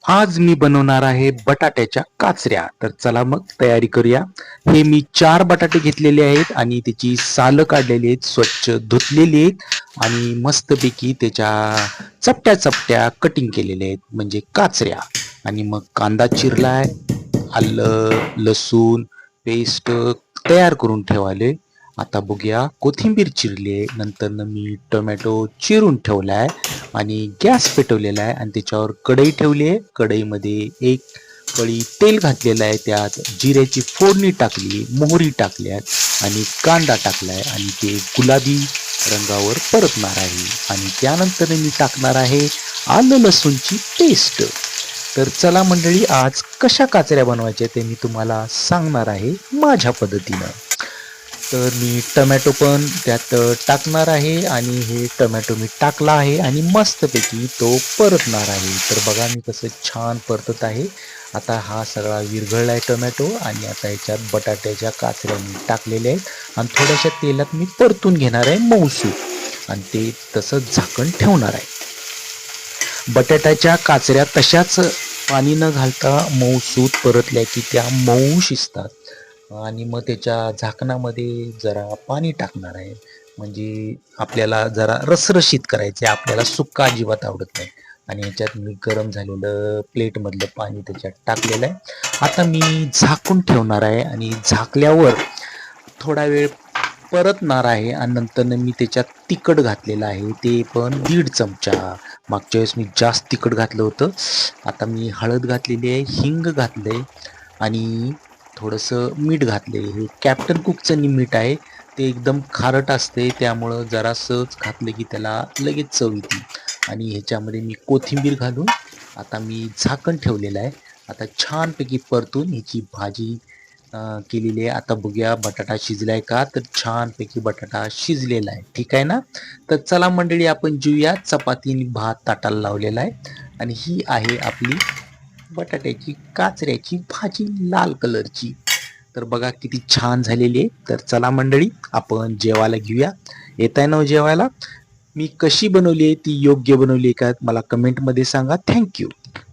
आज मी बनवणार आहे बटाट्याच्या काचऱ्या. तर चला मग तयारी करूया. हे मी 4 बटाटे घेतलेले आहेत आणि त्याची सालं काढलेली आहेत, स्वच्छ धुतलेली आहेत आणि मस्तपैकी त्याच्या चपट्या चपट्या कटिंग केलेल्या आहेत म्हणजे काचऱ्या. आणि मग कांदा चिरलाय, आलं लसूण पेस्ट तयार करून ठेवाले. आता बघूया, कोथिंबीर चिरली आहे, नंतर मी टोमॅटो चिरून ठेवलाय आणि गॅस पेटवलेला आहे आणि त्याच्यावर कढई ठेवली आहे. कढईमध्ये एक पळी तेल घातलेलं आहे, त्यात जिऱ्याची फोडणी टाकली, मोहरी टाकल्यात आणि कांदा टाकलाय आणि ते गुलाबी रंगावर परतणार आहे आणि त्यानंतर मी टाकणार आहे आलं लसूणची पेस्ट. तर चला मंडळी, आज कशा काचऱ्या बनवायच्या ते मी तुम्हाला सांगणार आहे माझ्या पद्धतीनं. तर मी टोमॅटो पण त्यात टाकणार आहे आणि हे टोमॅटो मी टाकला आहे आणि मस्तपैकी तो परतणार आहे. तर बघा मी कसं छान परतत आहे. आता हा सगळा विरघळला आहे टोमॅटो आणि आता याच्यात बटाट्याच्या काचऱ्या मी टाकलेल्या आहेत आणि थोड्याशा तेलात मी परतून घेणार आहे मऊसूत आणि ते तसंच झाकण ठेवणार आहे. बटाट्याच्या काचऱ्या तशाच पाणी न घालता मऊसूत परतल्या की त्या मऊ शिजतात आणि मग त्याच्या झाकणामध्ये जरा पाणी टाकणार आहे म्हणजे आपल्याला जरा रसरशीत करायचे, आपल्याला सुक्का अजिबात आवडत नाही. आणि ह्याच्यात मी गरम झालेलं प्लेटमधलं पाणी त्याच्यात टाकलेलं आहे. आता मी झाकून ठेवणार आहे आणि झाकल्यावर थोडा वेळ परतणार आहे आणि नंतर मी त्याच्यात तिखट घातलेलं आहे, ते पण 1.5 चमचा. मागच्या वेळेस मी जास्त तिखट घातलं होतं. आता मी हळद घातलेली आहे, हिंग घातलंय आणि थोडंसं मीठ घातले. हे कॅप्टन कुकचं मीठ आहे, ते एकदम खारट असते, त्यामुळं जरासंच घातलं की त्याला लगेच चव येते. आणि ह्याच्यामध्ये मी कोथिंबीर घालून आता मी झाकण ठेवलेलं आहे. आता छानपैकी परतून ह्याची भाजी केलेली आहे. आता बघूया बटाटा शिजलाय का, तर छानपैकी बटाटा शिजलेला आहे. ठीक आहे ना. तर चला मंडळी, आपण जेऊया. चपाती आणि भात ताटाला लावलेला आहे आणि ही आहे आपली बटाट्याची काचऱ्याची भाजी लाल कलरची. तर बघा किती छान झालेली आहे. तर चला मंडळी, आपण जेवायला घेऊया. येत आहे ना जेवायला. मी कशी बनवली आहे ती योग्य बनवली का मला कमेंटमध्ये सांगा. थँक्यू.